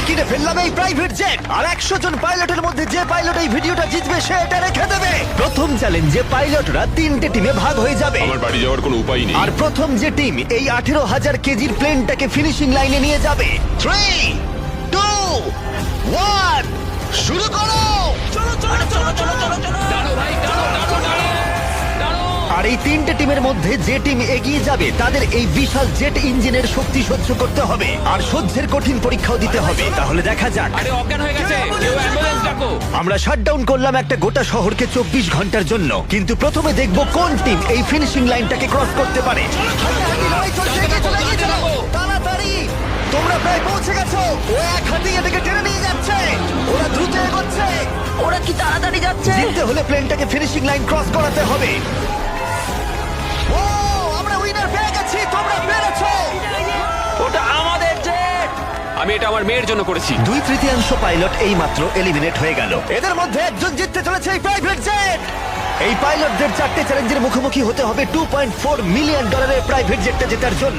কিনে ফেললাম এই প্রাইভেট জেট আর 100 জন পাইলটের মধ্যে যে পাইলট এই ভিডিওটা জিতবে সে এটা রেখে দেবে। প্রথম চ্যালেঞ্জে পাইলটরা 3টে টিমে ভাগ হয়ে যাবে। আমার বাড়ি যাওয়ার কোনো উপায় নেই। আর প্রথম যে টিম এই 18,000 কেজির প্লেনটাকে ফিনিশিং লাইনে নিয়ে যাবে। 3, 2, 1 শুরু করো। আর এই 3টে টিমের মধ্যে যে টিম এগিয়ে যাবে তাদের এই বিশাল জেট ইঞ্জিনের শক্তি সহ্য করতে হবে আর সহ্যের কঠিন পরীক্ষাও দিতে হবে। তাহলে দেখা যাক। আরে অজ্ঞান হয়ে গেছে, কেউ অ্যাম্বুলেন্স ডাকো। আমরা শাটডাউন করলাম একটা গোটা শহরকে 24 ঘন্টার জন্য, কিন্তু প্রথমে দেখব কোন টিম এই ফিনিশিং লাইনটাকে ক্রস করতে পারে। তাড়াতাড়ি, তোমরা প্রায় পৌঁছে গেছো। ও এক হাতে এটাকে টেনে নিয়ে যাচ্ছে। ওরা দ্রুত এগোচ্ছে। ওরা কি তাড়াতাড়ি যাচ্ছে? জিততে হলে প্লেনটাকে ফিনিশিং লাইন ক্রস করাতে হবে। ও, আমরা উইনার পেয়ে গেছি। তোমরা পেরেছো। ওটা আমাদের জেট। আমি এটা আমার মেয়ের জন্য করেছি। 2/3 পাইলট এই মাত্র এলিমিনেট হয়ে গেল। এদের মধ্যে একজন জিততে চলেছে এই প্রাইভেট জেট। এই পাইলটদের 4টে চ্যালেঞ্জের মুখোমুখি হতে হবে $2.4 মিলিয়ন প্রাইভেট জেটটা জেতার জন্য।